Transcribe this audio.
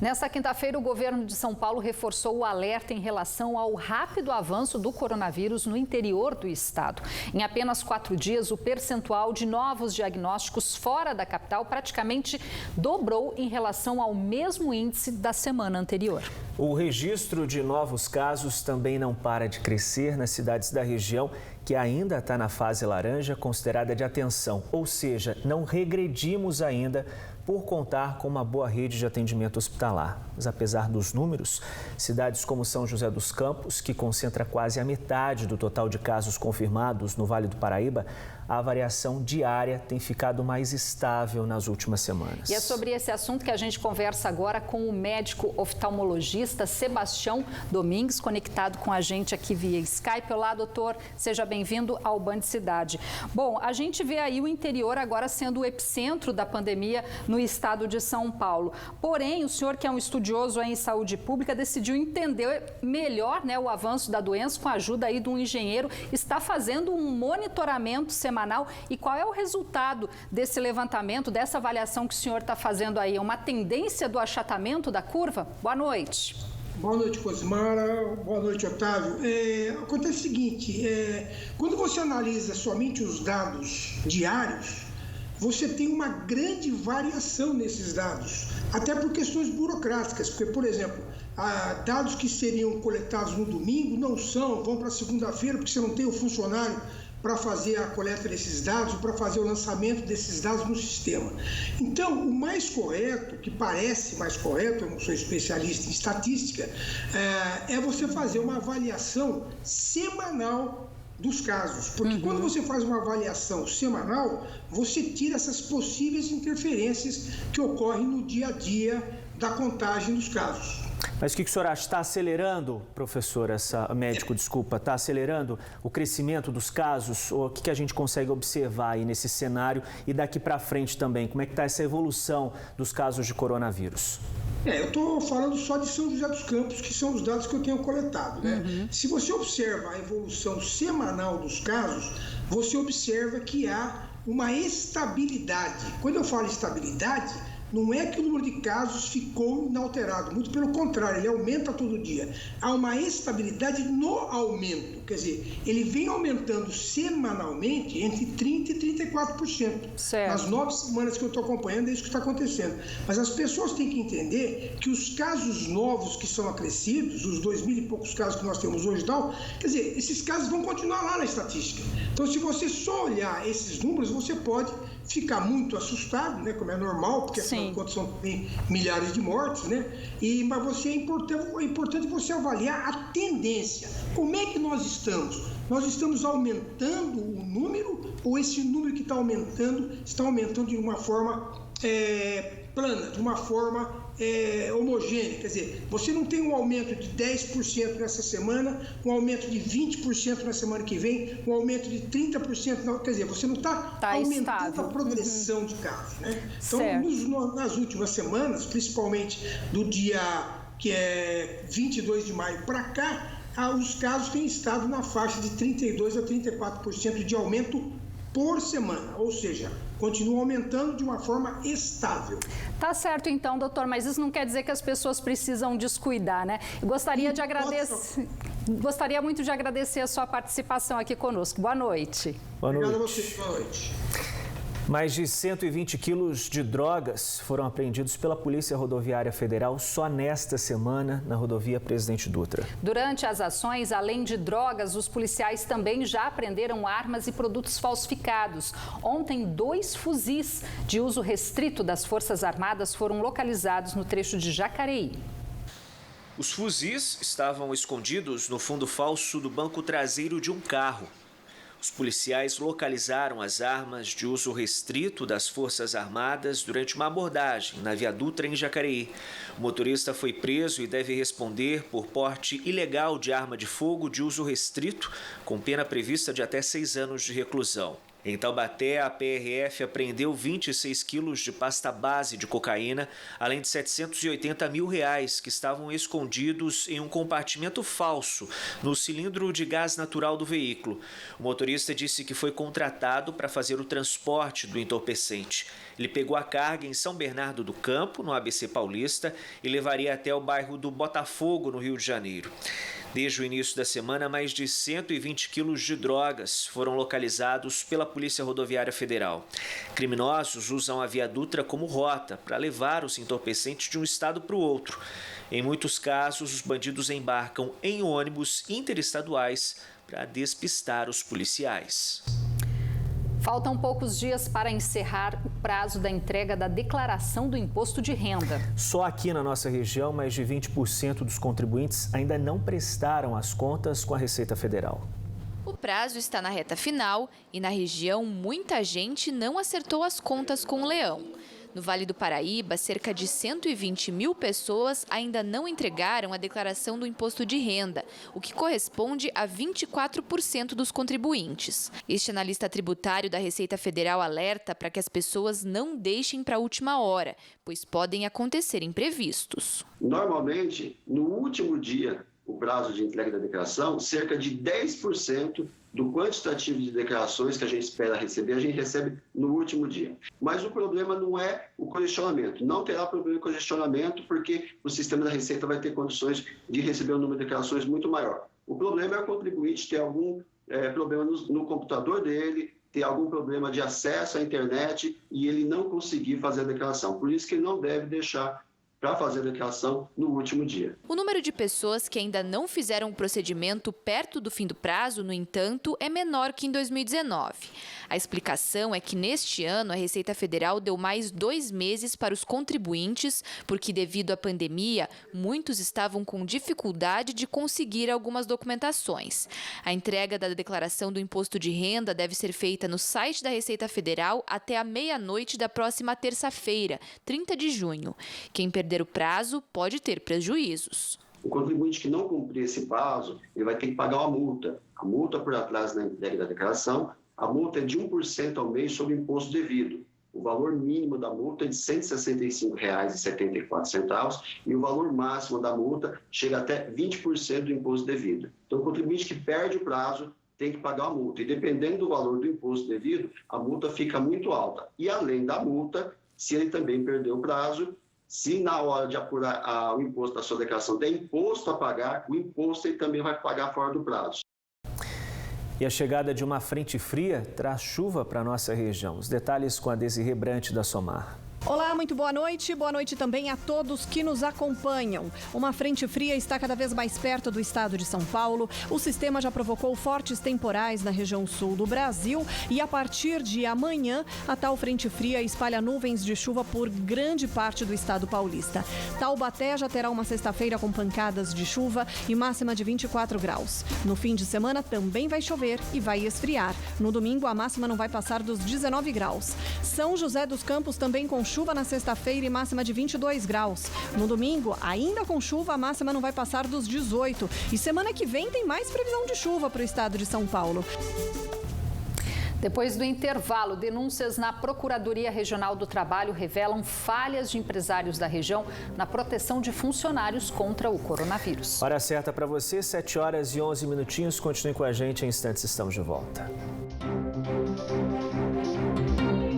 Nesta quinta-feira, o governo de São Paulo reforçou o alerta em relação ao rápido avanço do coronavírus no interior do estado. Em apenas 4 dias, o percentual de novos diagnósticos fora da capital praticamente dobrou em relação ao mesmo índice da semana anterior. O registro de novos casos também não para de crescer nas cidades da região, que ainda está na fase laranja, considerada de atenção, ou seja, não regredimos ainda por contar com uma boa rede de atendimento hospitalar. Mas apesar dos números, cidades como São José dos Campos, que concentra quase a metade do total de casos confirmados no Vale do Paraíba, a variação diária tem ficado mais estável nas últimas semanas. E é sobre esse assunto que a gente conversa agora com o médico oftalmologista Sebastião Domingues, conectado com a gente aqui via Skype. Olá, doutor, seja bem-vindo ao Band Cidade. Bom, a gente vê aí o interior agora sendo o epicentro da pandemia no estado de São Paulo. Porém, o senhor, que é um estudioso aí em saúde pública, decidiu entender melhor, o avanço da doença com a ajuda aí de um engenheiro, está fazendo um monitoramento semanal. E qual é o resultado desse levantamento, dessa avaliação que o senhor está fazendo aí? É uma tendência do achatamento da curva? Boa noite. Boa noite, Cosmara. Boa noite, Otávio. Acontece o seguinte, quando você analisa somente os dados diários, você tem uma grande variação nesses dados, até por questões burocráticas, porque, por exemplo, dados que seriam coletados no domingo não vão para segunda-feira, porque você não tem o funcionário para fazer a coleta desses dados, para fazer o lançamento desses dados no sistema. Então, o mais correto, que parece mais correto, eu não sou especialista em estatística, é você fazer uma avaliação semanal dos casos, porque quando você faz uma avaliação semanal, você tira essas possíveis interferências que ocorrem no dia a dia da contagem dos casos. Mas o que o senhor acha? Está acelerando, professor, está acelerando o crescimento dos casos? Ou o que a gente consegue observar aí nesse cenário e daqui para frente também? Como é que está essa evolução dos casos de coronavírus? Eu estou falando só de São José dos Campos, que são os dados que eu tenho coletado, Se você observa a evolução semanal dos casos, você observa que há uma estabilidade. Quando eu falo estabilidade, não é que o número de casos ficou inalterado, muito pelo contrário, ele aumenta todo dia. Há uma estabilidade no aumento, quer dizer, ele vem aumentando semanalmente entre 30% e 34%. Certo. Nas 9 semanas que eu estou acompanhando, é isso que está acontecendo. Mas as pessoas têm que entender que os casos novos que são acrescidos, os 2.000 e poucos casos que nós temos hoje, quer dizer, esses casos vão continuar lá na estatística. Então, se você só olhar esses números, você pode ficar muito assustado, como é normal, porque afinal de contas são milhares de mortes, mas é importante você avaliar a tendência. Como é que nós estamos? Nós estamos aumentando o número ou esse número que está aumentando de uma forma plana, de uma forma homogênea? Quer dizer, você não tem um aumento de 10% nessa semana, um aumento de 20% na semana que vem, um aumento de 30%, quer dizer, você não está aumentando estável. A progressão de casos, Então, nas últimas semanas, principalmente do dia que é 22 de maio para cá, os casos têm estado na faixa de 32% a 34% de aumento por semana, ou seja, continua aumentando de uma forma estável. Tá certo então, doutor, mas isso não quer dizer que as pessoas precisam descuidar, Eu gostaria muito de agradecer a sua participação aqui conosco. Boa noite. Boa noite. Obrigado a você. Boa noite. Mais de 120 quilos de drogas foram apreendidos pela Polícia Rodoviária Federal só nesta semana na rodovia Presidente Dutra. Durante as ações, além de drogas, os policiais também já apreenderam armas e produtos falsificados. Ontem, 2 fuzis de uso restrito das Forças Armadas foram localizados no trecho de Jacareí. Os fuzis estavam escondidos no fundo falso do banco traseiro de um carro. Os policiais localizaram as armas de uso restrito das Forças Armadas durante uma abordagem na Via Dutra, em Jacareí. O motorista foi preso e deve responder por porte ilegal de arma de fogo de uso restrito, com pena prevista de até 6 anos de reclusão. Em Taubaté, a PRF apreendeu 26 quilos de pasta base de cocaína, além de R$780 mil que estavam escondidos em um compartimento falso no cilindro de gás natural do veículo. O motorista disse que foi contratado para fazer o transporte do entorpecente. Ele pegou a carga em São Bernardo do Campo, no ABC Paulista, e levaria até o bairro do Botafogo, no Rio de Janeiro. Desde o início da semana, mais de 120 quilos de drogas foram localizados pela Polícia Rodoviária Federal. Criminosos usam a Via Dutra como rota para levar os entorpecentes de um estado para o outro. Em muitos casos, os bandidos embarcam em ônibus interestaduais para despistar os policiais. Faltam poucos dias para encerrar o prazo da entrega da declaração do imposto de renda. Só aqui na nossa região, mais de 20% dos contribuintes ainda não prestaram as contas com a Receita Federal. O prazo está na reta final e na região muita gente não acertou as contas com o leão. No Vale do Paraíba, cerca de 120 mil pessoas ainda não entregaram a declaração do imposto de renda, o que corresponde a 24% dos contribuintes. Este analista tributário da Receita Federal alerta para que as pessoas não deixem para a última hora, pois podem acontecer imprevistos. Normalmente, no último dia, o prazo de entrega da declaração, cerca de 10% do quantitativo de declarações que a gente espera receber, a gente recebe no último dia. Mas o problema não é o congestionamento. Não terá problema de congestionamento porque o sistema da Receita vai ter condições de receber um número de declarações muito maior. O problema é o contribuinte ter algum problema no computador dele, ter algum problema de acesso à internet e ele não conseguir fazer a declaração. Por isso que ele não deve deixar para fazer a declaração no último dia. O número de pessoas que ainda não fizeram o procedimento perto do fim do prazo, no entanto, é menor que em 2019. A explicação é que neste ano a Receita Federal deu mais 2 meses para os contribuintes, porque devido à pandemia, muitos estavam com dificuldade de conseguir algumas documentações. A entrega da declaração do imposto de renda deve ser feita no site da Receita Federal até a meia-noite da próxima terça-feira, 30 de junho. Quem perder o prazo pode ter prejuízos. O contribuinte que não cumprir esse prazo, ele vai ter que pagar uma multa. A multa por atraso na entrega da declaração, a multa é de 1% ao mês sobre o imposto devido. O valor mínimo da multa é de R$ 165,74 e o valor máximo da multa chega até 20% do imposto devido. Então, o contribuinte que perde o prazo tem que pagar a multa. E dependendo do valor do imposto devido, a multa fica muito alta. E além da multa, se ele também perdeu o prazo, se na hora de apurar o imposto da sua declaração der imposto a pagar, o imposto ele também vai pagar fora do prazo. E a chegada de uma frente fria traz chuva para a nossa região. Os detalhes com a Desirê Brant da Somar. Olá, muito boa noite. Boa noite também a todos que nos acompanham. Uma frente fria está cada vez mais perto do estado de São Paulo. O sistema já provocou fortes temporais na região sul do Brasil e a partir de amanhã, a tal frente fria espalha nuvens de chuva por grande parte do estado paulista. Taubaté já terá uma sexta-feira com pancadas de chuva e máxima de 24 graus. No fim de semana também vai chover e vai esfriar. No domingo, a máxima não vai passar dos 19 graus. São José dos Campos também com chuva na sexta-feira e máxima de 22 graus. No domingo, ainda com chuva, a máxima não vai passar dos 18. E semana que vem tem mais previsão de chuva para o estado de São Paulo. Depois do intervalo, denúncias na Procuradoria Regional do Trabalho revelam falhas de empresários da região na proteção de funcionários contra o coronavírus. Hora certa para você, 7 horas e 11 minutinhos. Continue com a gente, em instantes estamos de volta.